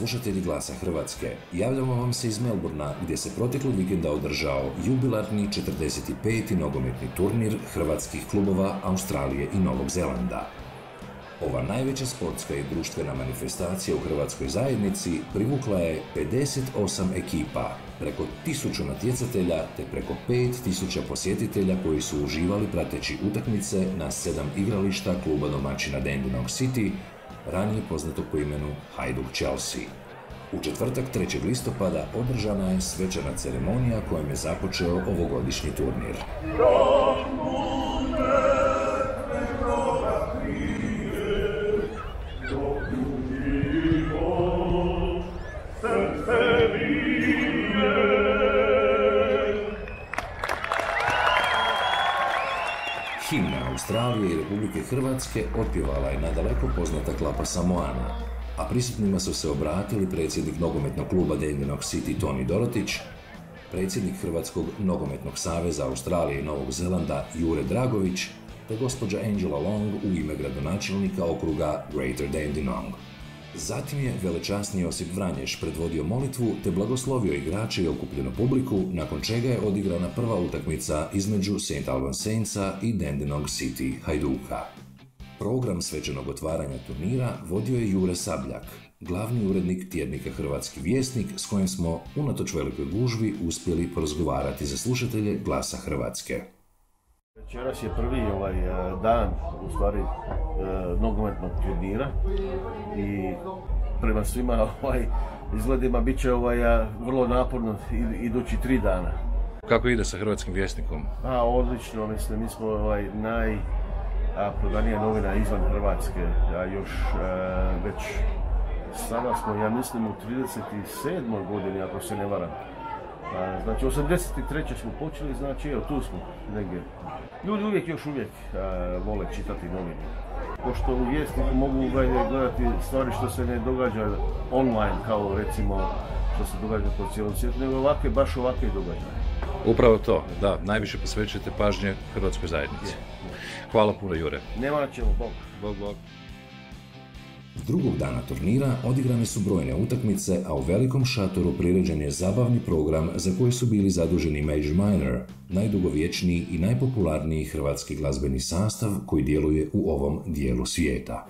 slušatelji Glasa Hrvatske. Javljamo vam se iz Melbourna, gdje se proteklog vikenda održao jubilarni 45. nogometni turnir hrvatskih klubova Australije i Novog Zelanda. Ova najveća sportska i društvena manifestacija u hrvatskoj zajednici privukla je 58 ekipa, preko 1000 natjecatelja te preko 5000 posjetitelja koji su uživali prateći utakmice na 7 igrališta kluba domaćina Dandenong City, ranije poznatog po imenu Hajduk Chelsea. U četvrtak 3. listopada održana je svečana ceremonija kojom je započeo ovogodišnji turnir. Himna Australije i Republike Hrvatske otpjevala je nadaleko poznata klapa Samoana, a prisutnima su se obratili predsjednik nogometnog kluba Dandenong City Toni Dorotić, predsjednik Hrvatskog nogometnog saveza Australije i Novog Zelanda Jure Dragović te gospođa Angela Long u ime gradonačelnika okruga Greater Dandenong. Zatim je velečasni Josip Vranješ predvodio molitvu te blagoslovio igrače i okupljenu publiku, nakon čega je odigrana prva utakmica između St. Albans Saintsa i Dandenong City Hajduka. Program svečanog otvaranja turnira vodio je Jure Sabljak, glavni urednik tjednika Hrvatski vjesnik, s kojim smo, unatoč velikoj gužvi, uspjeli porazgovarati za slušatelje Glasa Hrvatske. Večeras je prvi dan, u stvari, nogometnog turnira i prema svima izgledima bit će vrlo naporno idući 3 dana. Kako ide sa Hrvatskim vjesnikom? Odlično, mislim, mi smo najprodanija novina izvan Hrvatske, a još već sada smo, ja mislim, u 37. godini, ako se ne varam. Znači, 83. smo počeli, znači, evo, tu smo negdje. Ljudi još uvijek vole čitati novine. Pošto u vjesniku mogu gledati stvari što se ne događa online, kao recimo što se događa po cijelom svijetu, nego baš ovakve događaje. Upravo to, da, najviše posvećujete pažnje hrvatskoj zajednici. Hvala puno, Jure. Nema na čemu, Bog. Bog. Drugog dana turnira odigrane su brojne utakmice, a u velikom šatoru priređen je zabavni program za koji su bili zaduženi Major Minor, najdugovječniji i najpopularniji hrvatski glazbeni sastav koji djeluje u ovom dijelu svijeta.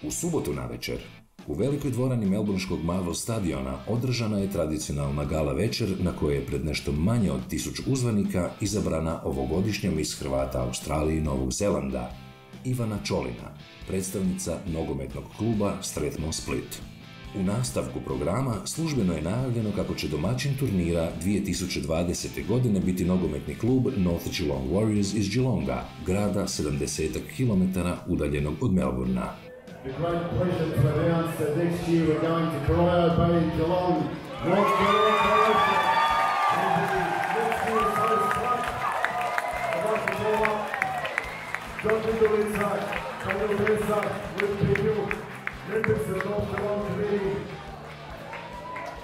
U subotu navečer, u velikoj dvorani melbourneškog Marvel stadiona održana je tradicionalna gala večer na kojoj je pred nešto manje od 1000 uzvanika izabrana ovogodišnja mis Hrvata Australije i Novog Zelanda, Ivana Čolina, predstavnica nogometnog kluba Strathmore Split. U nastavku programa službeno je najavljeno kako će domaćin turnira 2020. godine biti nogometni klub North Geelong Warriors iz Geelonga, grada 70 km udaljenog od Melbourna. The great pleasure to announce that next year we're going to Corio Bay in Geelong, North Geelong Warriors. Next year's host club. I'd like to call up John Nicolisa, Luke Peel, members of the North Geelong Committee.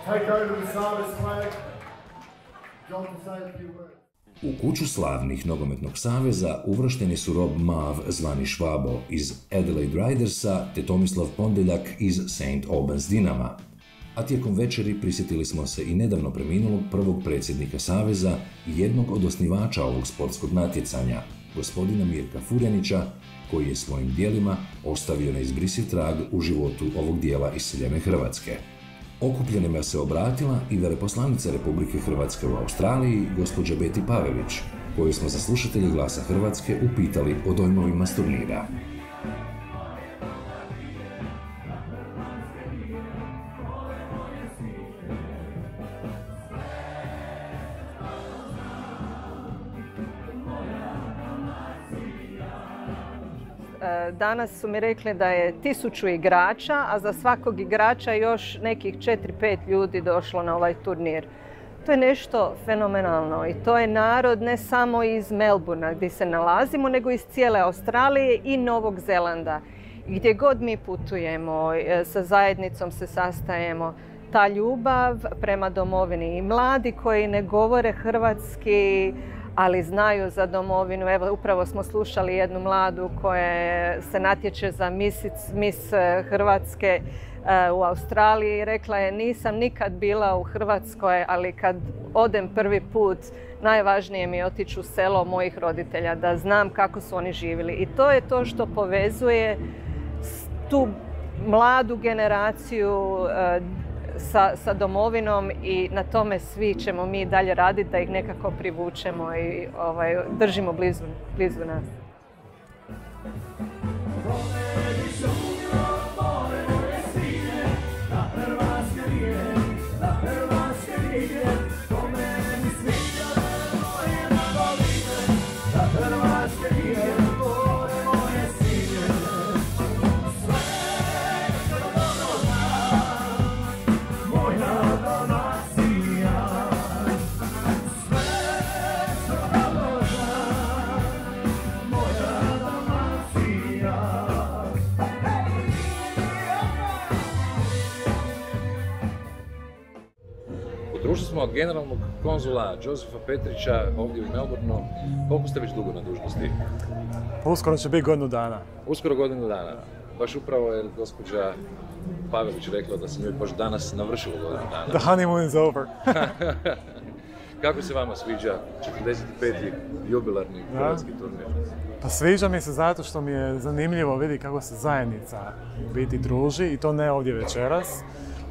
Take over the Sarvis flag. John to say a few words. U kuću slavnih nogometnog saveza uvršteni su Rob Mav zvani Švabo iz Adelaide Ridersa te Tomislav Pondeljak iz St. Albans Dinama. A tijekom večeri prisjetili smo se i nedavno preminulog prvog predsjednika saveza i jednog od osnivača ovog sportskog natjecanja, gospodina Mirka Furjanića, koji je svojim djelima ostavio neizbrisiv trag u životu ovog dijela iseljene Hrvatske. Okupljenima se obratila i veleposlanica Republike Hrvatske u Australiji, gospođa Beti Pavelić, koju smo za slušatelje Glasa Hrvatske upitali o dojmovima s turnira. Danas su mi rekli da je 1000 igrača, a za svakog igrača još nekih 4-5 ljudi došlo na ovaj turnir. To je nešto fenomenalno i to je narod ne samo iz Melbourna gdje se nalazimo, nego iz cijele Australije i Novog Zelanda. Gdje god mi putujemo, sa zajednicom se sastajemo, ta ljubav prema domovini i mladi koji ne govore hrvatski, ali znaju za domovinu. Evo, upravo smo slušali jednu mladu koja se natječe za Miss Hrvatske u Australiji i rekla je: nisam nikad bila u Hrvatskoj, ali kad odem prvi put, najvažnije mi je otići u selo mojih roditelja, da znam kako su oni živjeli. I to je to što povezuje tu mladu generaciju sa domovinom i na tome svi ćemo mi dalje raditi da ih nekako privučemo i držimo blizu nas. Društvo smo od generalnog konzula Josefa Petrića ovdje u Melbourneu. Koliko ste već dugo na dužnosti? Uskoro će biti godinu dana. Uskoro godinu dana. Baš upravo je gospođa Pavelić rekla da sam joj baš danas navršilo godinu dana. The honeymoon is over. Kako se vama sviđa 45. jubilarni hrvatski turnir? Pa sviđa mi se zato što mi je zanimljivo vidi kako se zajednica u biti druži i to ne ovdje večeras.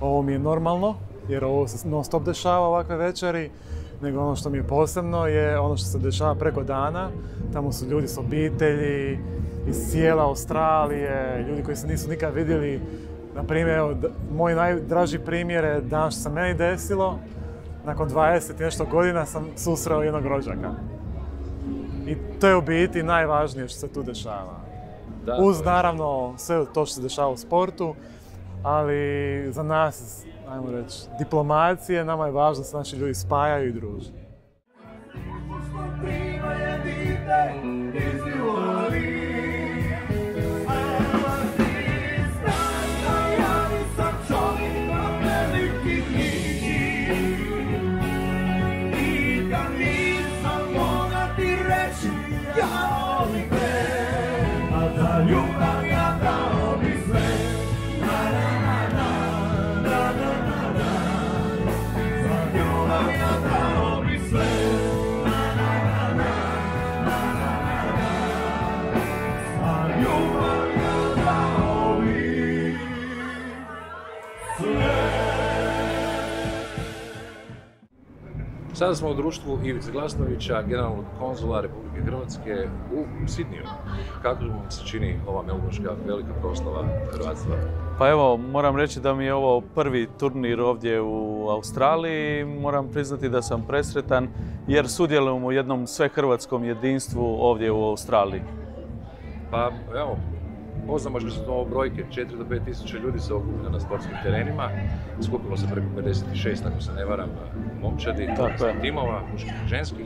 Ovo mi je normalno, jer ovo se non stop dešava ovakve večeri, nego ono što mi je posebno je ono što se dešava preko dana. Tamo su ljudi s obitelji, iz cijele Australije, ljudi koji se nisu nikad vidjeli. Na primjer, moj najdraži primjer je dan što se meni desilo. Nakon 20 i nešto godina sam susreo jednog rođaka. I to je u biti najvažnije što se tu dešava. Uz naravno sve to što se dešava u sportu, ali za nas, ajmo reći, diplomacije, nama je važno da se naši ljudi spajaju i druže. Sada smo u društvu Ivice Glasnovića, generalnog konzula Republike Hrvatske u Sidniju. Kako vam se čini ova melbourneška velika proslava hrvatstva? Pa evo, moram reći da mi je ovo prvi turnir ovdje u Australiji. Moram priznati da sam presretan jer sudjelujem u jednom svehrvatskom jedinstvu ovdje u Australiji. Pa evo, poznamo što su to brojke, 4 do 5 tisuća ljudi se okuplja na sportskim terenima. Skupilo se preko 56, ako se ne varam, momčadi, timova, muških i ženskih.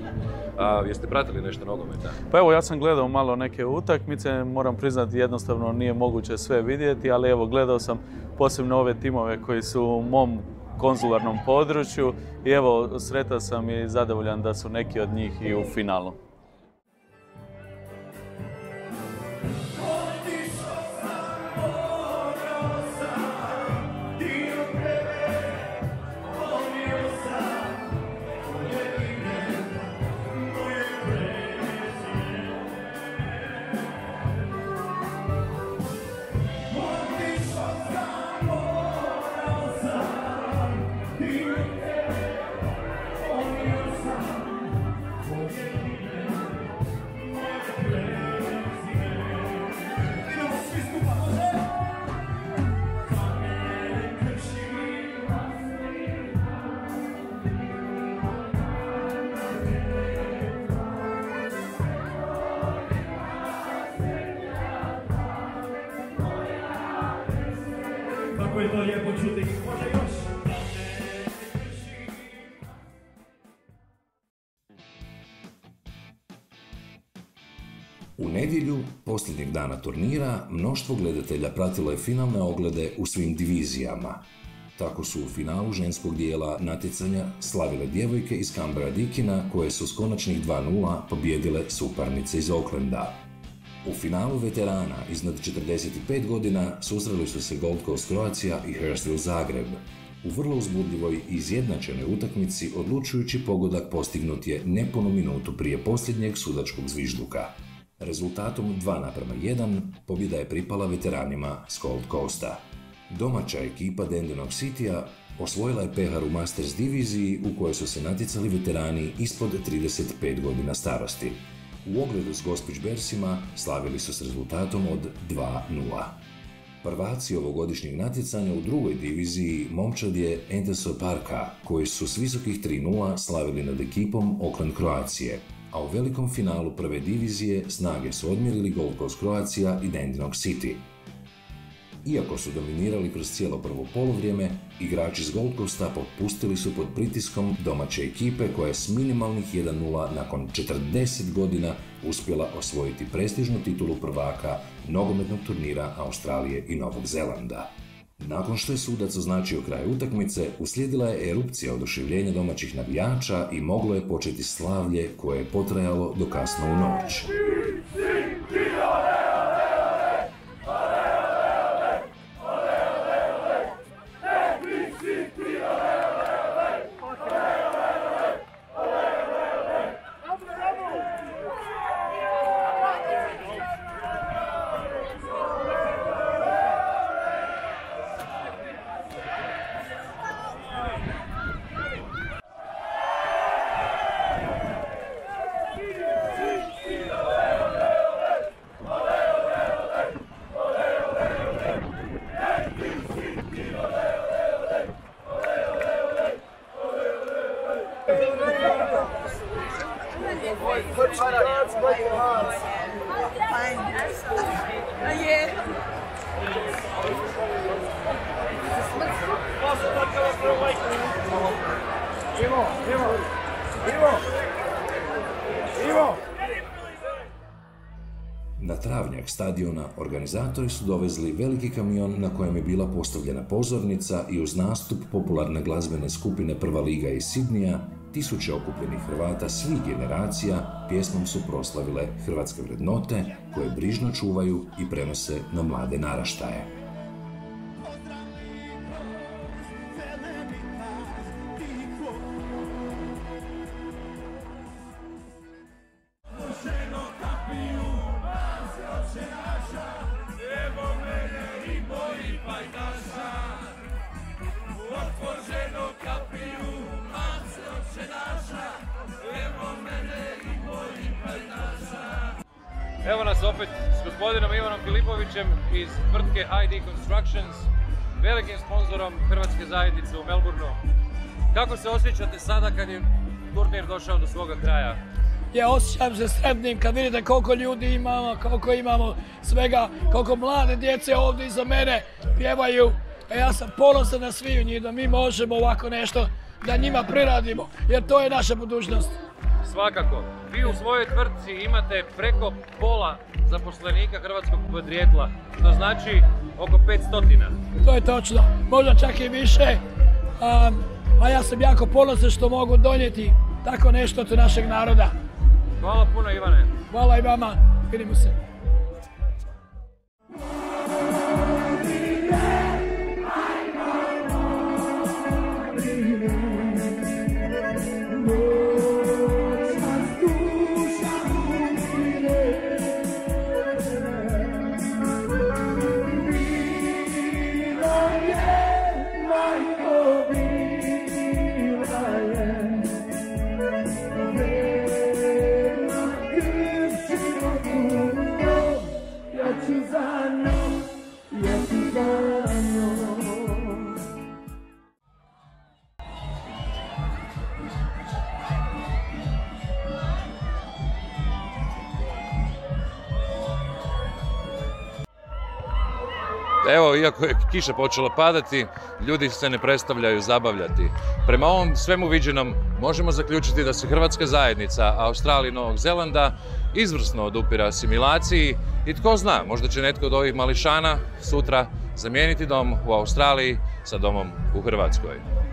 Jeste pratili nešto nogometa? Pa evo, ja sam gledao malo neke utakmice, moram priznati jednostavno nije moguće sve vidjeti, ali evo gledao sam posebno ove timove koji su u mom konzularnom području i evo sretan sam i zadovoljan da su neki od njih i u finalu. U nedjelju, posljednjeg dana turnira, mnoštvo gledatelja pratilo je finalne oglede u svim divizijama. Tako su u finalu ženskog dijela natjecanja slavile djevojke iz Canberra Dikina koje su s konačnih 2:0 pobijedile suparnice iz Aucklanda. U finalu veterana iznad 45 godina susreli su se Gold Coast Croatia i Hurstville Zagreb. U vrlo uzbudljivoj i izjednačenoj utakmici odlučujući pogodak postignut je nepunu minutu prije posljednjeg sudačkog zvižduka. Rezultatom 2:1 pobjeda je pripala veteranima s Gold Coasta. Domaća ekipa Dandenong Citya osvojila je pehar u Masters diviziji u kojoj su se natjecali veterani ispod 35 godina starosti. U ogledu s Gospić Bearsima slavili su s rezultatom od 2:0. Prvaci ovogodišnjeg natjecanja u drugoj diviziji momčad je Entaso Parka, koji su s visokih 3:0 slavili nad ekipom Auckland Croacije, a u velikom finalu prve divizije snage su odmjerili Gold Coast Croatia i Dandenong City. Iako su dominirali kroz cijelo prvo poluvrijeme, igrači s Gold Coasta popustili su pod pritiskom domaće ekipe koja je s minimalnih 1:0 nakon 40 godina uspjela osvojiti prestižnu titulu prvaka nogometnog turnira Australije i Novog Zelanda. Nakon što je sudac označio kraj utakmice, uslijedila je erupcija oduševljenja domaćih navijača i moglo je početi slavlje koje je potrajalo do kasno u noć. Na travnjak stadiona organizatori su dovezli veliki kamion na kojem je bila postavljena pozornica i uz nastup popularne glazbene skupine Prva liga iz Sidneja, tisuće okupljenih Hrvata svih generacija pjesmom su proslavile hrvatske vrednote koje brižno čuvaju i prenose na mlade naraštaje. Evo nas opet s gospodinom Ivanom Filipovićem iz tvrtke ID Constructions, velikim sponzorom hrvatske zajednice u Melbourneu. Kako se osjećate sada kad je turnir došao do svoga kraja? Ja osjećam se sretnim kad vidite koliko ljudi imamo, koliko imamo svega, koliko mlade djece ovdje iza mene pjevaju. Ja sam ponosan na sviju njih da mi možemo ovako nešto da njima priradimo, jer to je naša budućnost. Svakako. Vi u svojoj tvrtci imate preko pola zaposlenika hrvatskog podrijetla, to znači oko 500. To je točno, možda čak i više, a ja sam jako ponosan što mogu donijeti tako nešto od našeg naroda. Hvala puno, Ivane. Hvala i vama, vidimo se. Evo, iako je kiša počela padati, ljudi se ne predstavljaju zabavljati. Prema ovom svemu viđenom možemo zaključiti da se hrvatska zajednica Australije i Novog Zelanda izvrsno odupire asimilaciji i tko zna, možda će netko od ovih mališana sutra zamijeniti dom u Australiji sa domom u Hrvatskoj.